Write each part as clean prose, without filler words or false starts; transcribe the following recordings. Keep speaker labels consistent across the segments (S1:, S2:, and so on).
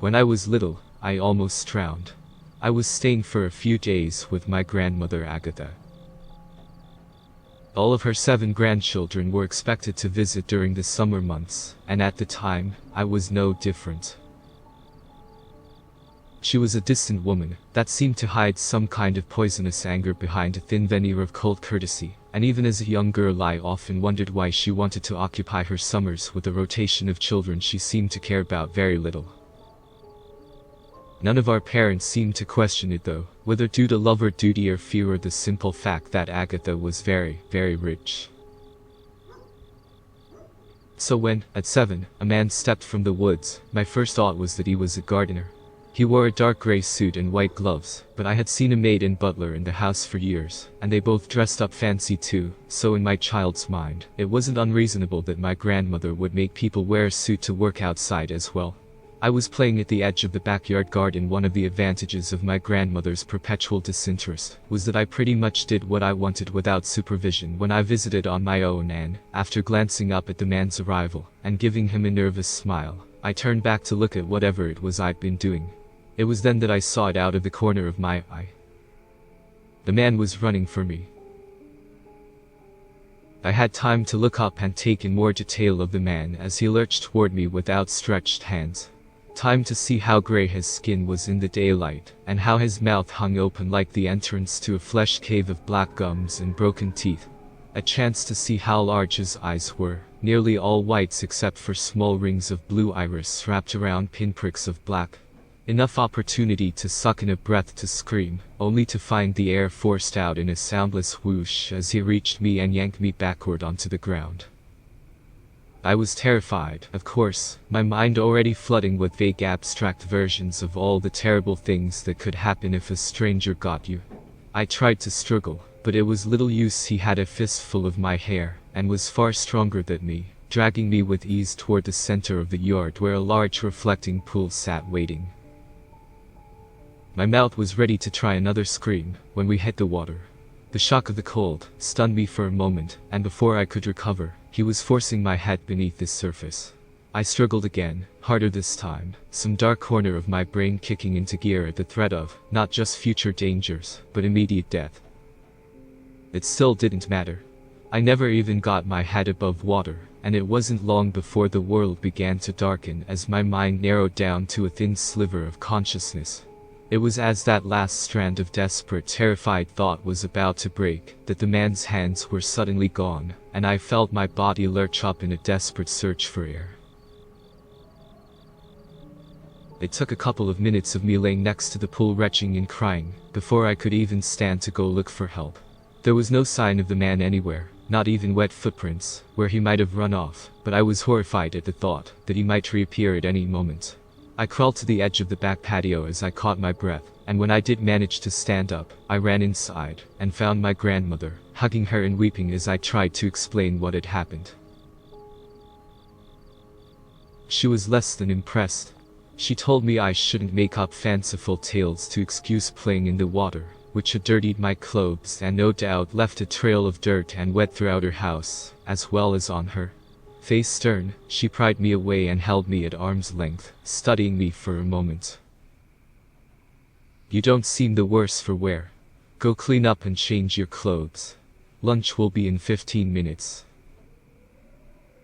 S1: When I was little, I almost drowned. I was staying for a few days with my grandmother Agatha. All of her 7 grandchildren were expected to visit during the summer months, and at the time, I was no different. She was a distant woman that seemed to hide some kind of poisonous anger behind a thin veneer of cold courtesy, and even as a young girl I often wondered why she wanted to occupy her summers with a rotation of children she seemed to care about very little. None of our parents seemed to question it though, whether due to love or duty or fear or the simple fact that Agatha was very, very rich. So when, at 7, a man stepped from the woods, my first thought was that he was a gardener. He wore a dark gray suit and white gloves, but I had seen a maid and butler in the house for years, and they both dressed up fancy too, so in my child's mind, it wasn't unreasonable that my grandmother would make people wear a suit to work outside as well. I was playing at the edge of the backyard garden. One of the advantages of my grandmother's perpetual disinterest was that I pretty much did what I wanted without supervision when I visited on my own, and, after glancing up at the man's arrival, and giving him a nervous smile, I turned back to look at whatever it was I'd been doing. It was then that I saw it out of the corner of my eye. The man was running for me. I had time to look up and take in more detail of the man as he lurched toward me with outstretched hands. Time to see how gray his skin was in the daylight, and how his mouth hung open like the entrance to a flesh cave of black gums and broken teeth. A chance to see how large his eyes were, nearly all whites except for small rings of blue iris wrapped around pinpricks of black. Enough opportunity to suck in a breath to scream, only to find the air forced out in a soundless whoosh as he reached me and yanked me backward onto the ground. I was terrified, of course, my mind already flooding with vague abstract versions of all the terrible things that could happen if a stranger got you. I tried to struggle, but it was little use. He had a fistful of my hair, and was far stronger than me, dragging me with ease toward the center of the yard where a large reflecting pool sat waiting. My mouth was ready to try another scream when we hit the water. The shock of the cold stunned me for a moment, and before I could recover, he was forcing my head beneath the surface. I struggled again, harder this time, some dark corner of my brain kicking into gear at the threat of, not just future dangers, but immediate death. It still didn't matter. I never even got my head above water, and it wasn't long before the world began to darken as my mind narrowed down to a thin sliver of consciousness. It was as that last strand of desperate, terrified thought was about to break, that the man's hands were suddenly gone, and I felt my body lurch up in a desperate search for air. It took a couple of minutes of me laying next to the pool retching and crying, before I could even stand to go look for help. There was no sign of the man anywhere, not even wet footprints, where he might have run off, but I was horrified at the thought that he might reappear at any moment. I crawled to the edge of the back patio as I caught my breath, and when I did manage to stand up, I ran inside, and found my grandmother, hugging her and weeping as I tried to explain what had happened. She was less than impressed. She told me I shouldn't make up fanciful tales to excuse playing in the water, which had dirtied my clothes and no doubt left a trail of dirt and wet throughout her house, as well as on her. Face stern, she pried me away and held me at arm's length, studying me for a moment. "You don't seem the worse for wear. Go clean up and change your clothes. Lunch will be in 15 minutes.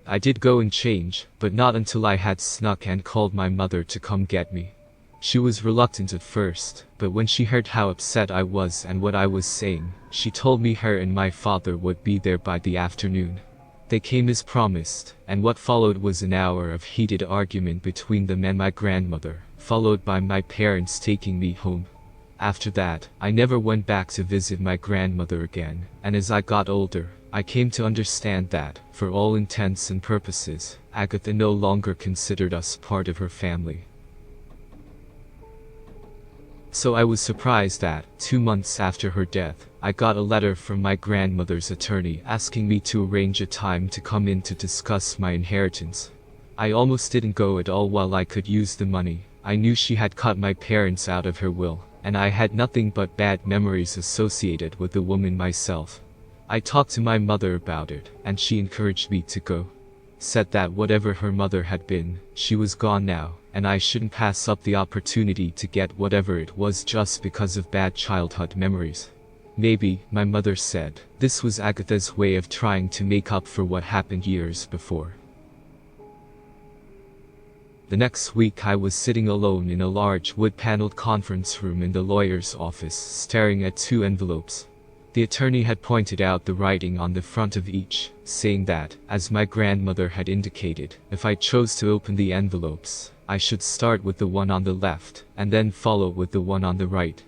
S1: I did go and change, but not until I had snuck and called my mother to come get me. She was reluctant at first, but when she heard how upset I was and what I was saying, she told me her and my father would be there by the afternoon. They came as promised, and what followed was an hour of heated argument between them and my grandmother, followed by my parents taking me home. After that, I never went back to visit my grandmother again, and as I got older, I came to understand that, for all intents and purposes, Agatha no longer considered us part of her family. So I was surprised that, 2 months after her death, I got a letter from my grandmother's attorney asking me to arrange a time to come in to discuss my inheritance. I almost didn't go at all while I could use the money. I knew she had cut my parents out of her will, and I had nothing but bad memories associated with the woman myself. I talked to my mother about it, and she encouraged me to go. said that whatever her mother had been, she was gone now, and I shouldn't pass up the opportunity to get whatever it was just because of bad childhood memories. Maybe, my mother said, this was Agatha's way of trying to make up for what happened years before. The next week I was sitting alone in a large wood-paneled conference room in the lawyer's office, staring at two envelopes. The attorney had pointed out the writing on the front of each, saying that, as my grandmother had indicated, if I chose to open the envelopes, I should start with the one on the left, and then follow with the one on the right.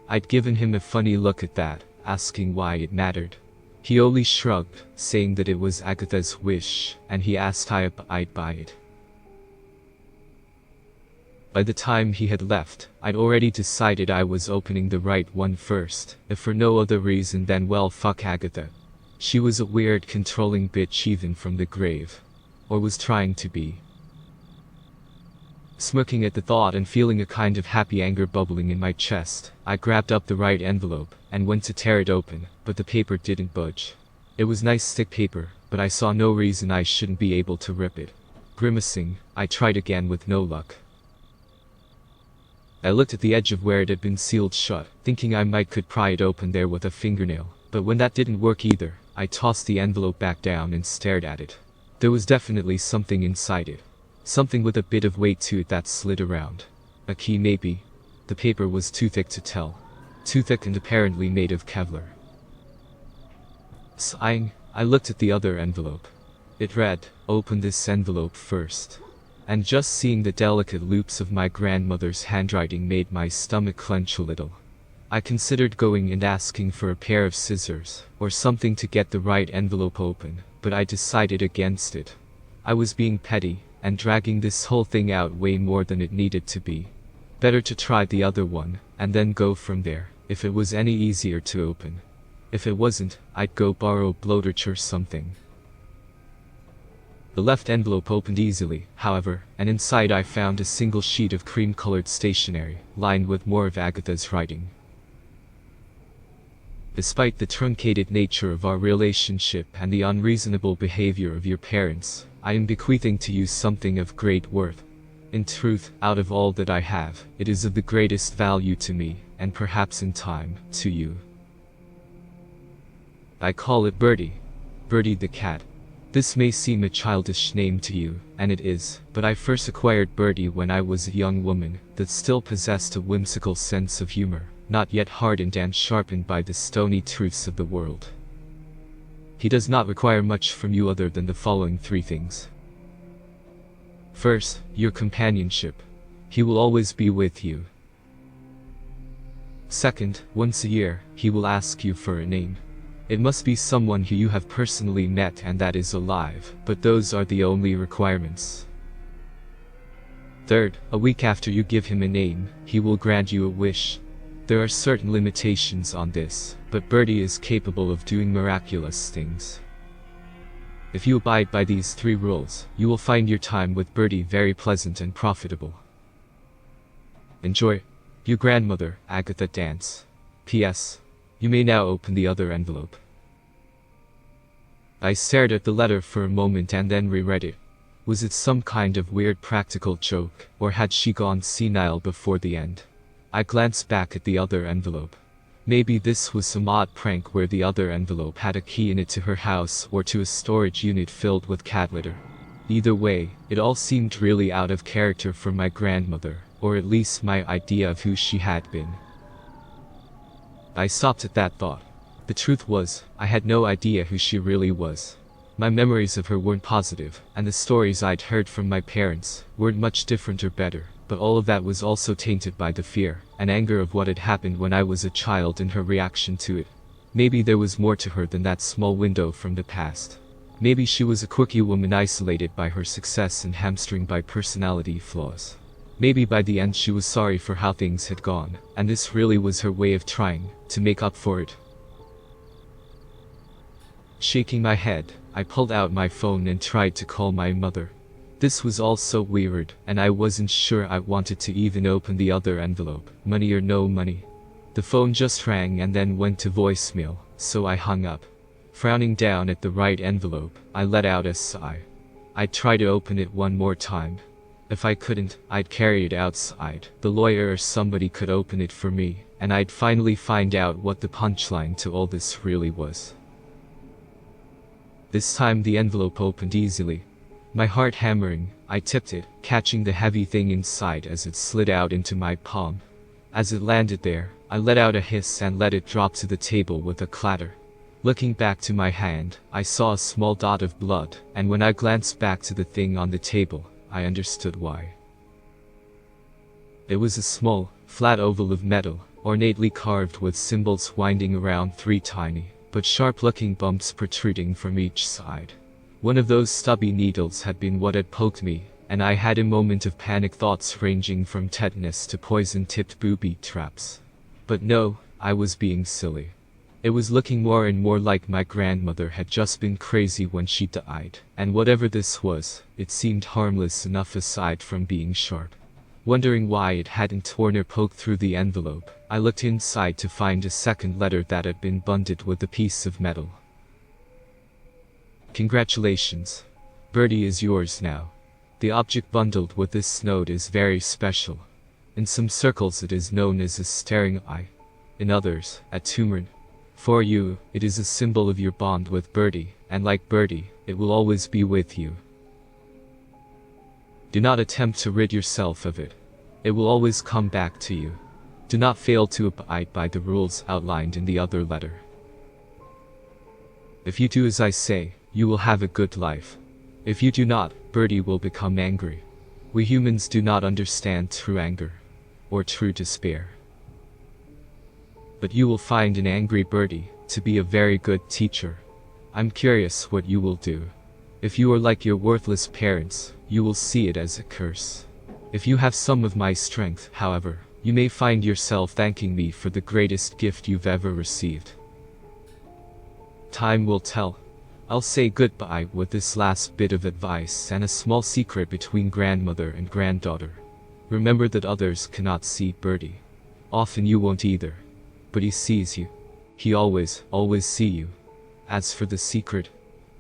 S1: I'd given him a funny look at that, asking why it mattered. He only shrugged, saying that it was Agatha's wish, and he asked if I'd buy it. By the time he had left, I'd already decided I was opening the right one first, if for no other reason than well fuck Agatha. She was a weird controlling bitch even from the grave. Or was trying to be. Smirking at the thought and feeling a kind of happy anger bubbling in my chest, I grabbed up the right envelope, and went to tear it open, but the paper didn't budge. It was nice thick paper, but I saw no reason I shouldn't be able to rip it. Grimacing, I tried again with no luck. I looked at the edge of where it had been sealed shut, thinking I could pry it open there with a fingernail, but when that didn't work either, I tossed the envelope back down and stared at it. There was definitely something inside it. Something with a bit of weight to it that slid around. A key maybe. The paper was too thick to tell. Too thick and apparently made of Kevlar. Sighing, I looked at the other envelope. It read, "Open this envelope first." And just seeing the delicate loops of my grandmother's handwriting made my stomach clench a little. I considered going and asking for a pair of scissors, or something to get the right envelope open, but I decided against it. I was being petty, and dragging this whole thing out way more than it needed to be. Better to try the other one, and then go from there, if it was any easier to open. If it wasn't, I'd go borrow Blowtorch or something. The left envelope opened easily, however, and inside I found a single sheet of cream-colored stationery, lined with more of Agatha's writing. Despite the truncated nature of our relationship and the unreasonable behavior of your parents, I am bequeathing to you something of great worth. In truth, out of all that I have, it is of the greatest value to me, and perhaps in time, to you. I call it Bertie. Bertie the cat. This may seem a childish name to you, and it is, but I first acquired Bertie when I was a young woman that still possessed a whimsical sense of humor, not yet hardened and sharpened by the stony truths of the world. He does not require much from you other than the following three things. First, your companionship. He will always be with you. Second, once a year, he will ask you for a name. It must be someone who you have personally met and that is alive, but those are the only requirements. Third, a week after you give him a name, he will grant you a wish. There are certain limitations on this, but Bertie is capable of doing miraculous things. If you abide by these three rules, you will find your time with Bertie very pleasant and profitable. Enjoy. Your grandmother, Agatha Dance. P.S. You may now open the other envelope. I stared at the letter for a moment and then reread it. Was it some kind of weird practical joke, or had she gone senile before the end? I glanced back at the other envelope. Maybe this was some odd prank where the other envelope had a key in it to her house or to a storage unit filled with cat litter. Either way, it all seemed really out of character for my grandmother, or at least my idea of who she had been. I stopped at that thought. The truth was, I had no idea who she really was. My memories of her weren't positive, and the stories I'd heard from my parents weren't much different or better, but all of that was also tainted by the fear and anger of what had happened when I was a child and her reaction to it. Maybe there was more to her than that small window from the past. Maybe she was a quirky woman isolated by her success and hamstrung by personality flaws. Maybe by the end she was sorry for how things had gone, and this really was her way of trying to make up for it. Shaking my head, I pulled out my phone and tried to call my mother. This was all so weird, and I wasn't sure I wanted to even open the other envelope, money or no money. The phone just rang and then went to voicemail, so I hung up. Frowning down at the right envelope, I let out a sigh. I'd try to open it one more time. If I couldn't, I'd carry it outside. The lawyer or somebody could open it for me, and I'd finally find out what the punchline to all this really was. This time the envelope opened easily. My heart hammering, I tipped it, catching the heavy thing inside as it slid out into my palm. As it landed there, I let out a hiss and let it drop to the table with a clatter. Looking back to my hand, I saw a small dot of blood, and when I glanced back to the thing on the table, I understood why. It was a small, flat oval of metal, ornately carved with symbols winding around 3 tiny, but sharp-looking bumps protruding from each side. One of those stubby needles had been what had poked me, and I had a moment of panic, thoughts ranging from tetanus to poison-tipped booby traps. But no, I was being silly. It was looking more and more like my grandmother had just been crazy when she died, and whatever this was, it seemed harmless enough aside from being sharp. Wondering why it hadn't torn or poked through the envelope, I looked inside to find a second letter that had been bundled with a piece of metal. Congratulations. Bertie is yours now. The object bundled with this note is very special. In some circles it is known as a staring eye. In others, a tumor. For you, it is a symbol of your bond with Bertie, and like Bertie, it will always be with you. Do not attempt to rid yourself of it. It will always come back to you. Do not fail to abide by the rules outlined in the other letter. If you do as I say, you will have a good life. If you do not, Bertie will become angry. We humans do not understand true anger, or true despair. But you will find an angry Bertie to be a very good teacher. I'm curious what you will do. If you are like your worthless parents, you will see it as a curse. If you have some of my strength, however, you may find yourself thanking me for the greatest gift you've ever received. Time will tell. I'll say goodbye with this last bit of advice and a small secret between grandmother and granddaughter. Remember that others cannot see Bertie. Often you won't either. But he sees you. He always see you. As for the secret,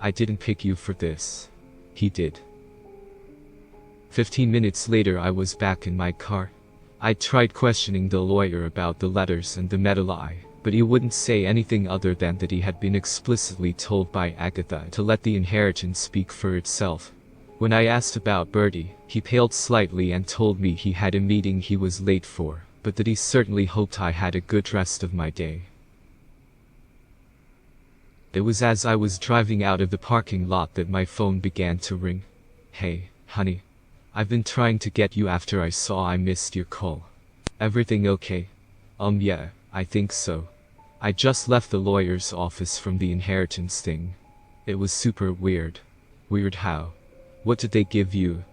S1: I didn't pick you for this. He did. 15 minutes later I was back in my car. I tried questioning the lawyer about the letters and the metal eye, but he wouldn't say anything other than that he had been explicitly told by Agatha to let the inheritance speak for itself. When I asked about Bertie, he paled slightly and told me he had a meeting he was late for, but that he certainly hoped I had a good rest of my day. It was as I was driving out of the parking lot that my phone began to ring. Hey, honey. I've been trying to get you after I saw I missed your call. Everything okay? Yeah, I think so. I just left the lawyer's office from the inheritance thing. It was super weird. Weird how? What did they give you?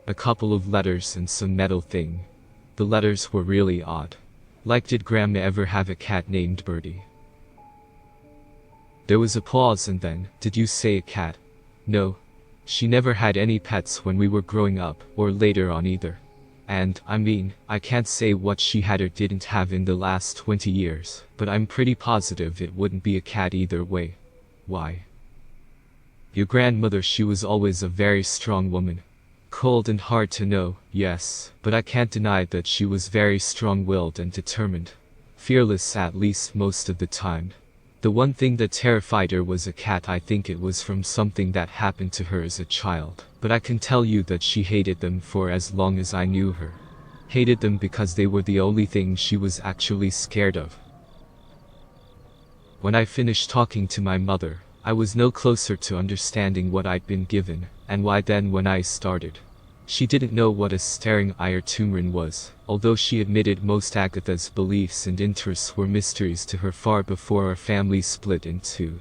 S1: A couple of letters and some metal thing. The letters were really odd. Like, did Grandma ever have a cat named Bertie? There was a pause and then, did you say a cat? No. She never had any pets when we were growing up, or later on either. And, I mean, I can't say what she had or didn't have in the last 20 years, but I'm pretty positive it wouldn't be a cat either way. Why? Your grandmother, she was always a very strong woman. Cold and hard to know, yes, but I can't deny that she was very strong-willed and determined. Fearless at least most of the time. The one thing that terrified her was a cat. I think it was from something that happened to her as a child, but I can tell you that she hated them for as long as I knew her. Hated them because they were the only thing she was actually scared of. When I finished talking to my mother, I was no closer to understanding what I'd been given, and why then when I started. She didn't know what a staring eye or tumrin was, although she admitted most Agatha's beliefs and interests were mysteries to her far before our family split in two.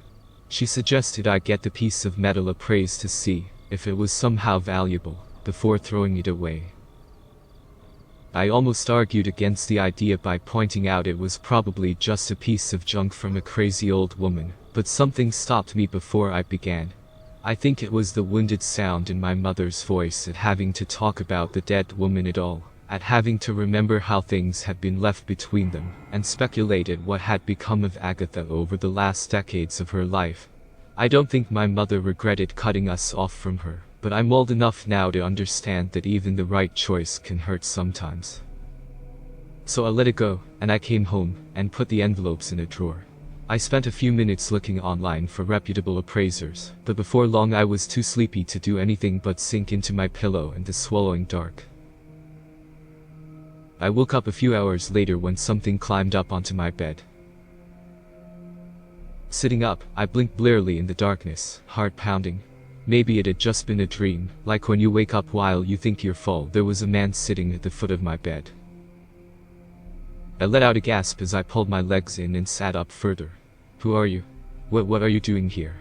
S1: She suggested I get the piece of metal appraised to see if it was somehow valuable, before throwing it away. I almost argued against the idea by pointing out it was probably just a piece of junk from a crazy old woman, but something stopped me before I began. I think it was the wounded sound in my mother's voice at having to talk about the dead woman at all, at having to remember how things had been left between them, and speculated what had become of Agatha over the last decades of her life. I don't think my mother regretted cutting us off from her, but I'm old enough now to understand that even the right choice can hurt sometimes. So I let it go, and I came home, and put the envelopes in a drawer. I spent a few minutes looking online for reputable appraisers, but before long I was too sleepy to do anything but sink into my pillow in the swallowing dark. I woke up a few hours later when something climbed up onto my bed. Sitting up, I blinked blearily in the darkness, heart pounding. Maybe it had just been a dream, like when you wake up while you think you're full. There was a man sitting at the foot of my bed. I let out a gasp as I pulled my legs in and sat up further. "Who are you? What are you doing here?"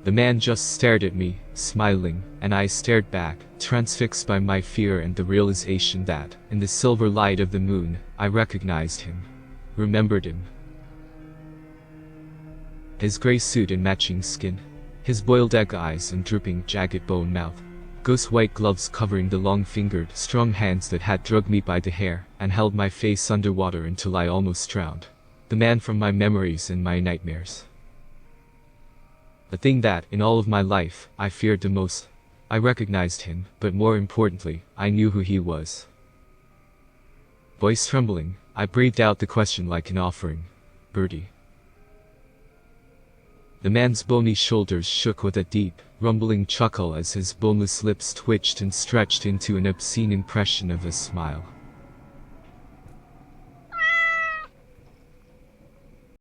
S1: The man just stared at me, smiling, and I stared back, transfixed by my fear and the realization that, in the silver light of the moon, I recognized him. Remembered him. His gray suit and matching skin. His boiled egg eyes and drooping, jagged bone mouth. Ghost white gloves covering the long-fingered, strong hands that had dragged me by the hair, and held my face underwater until I almost drowned. The man from my memories and my nightmares. The thing that, in all of my life, I feared the most. I recognized him, but more importantly, I knew who he was. Voice trembling, I breathed out the question like an offering. "Bertie." The man's bony shoulders shook with a deep, rumbling chuckle as his boneless lips twitched and stretched into an obscene impression of a smile.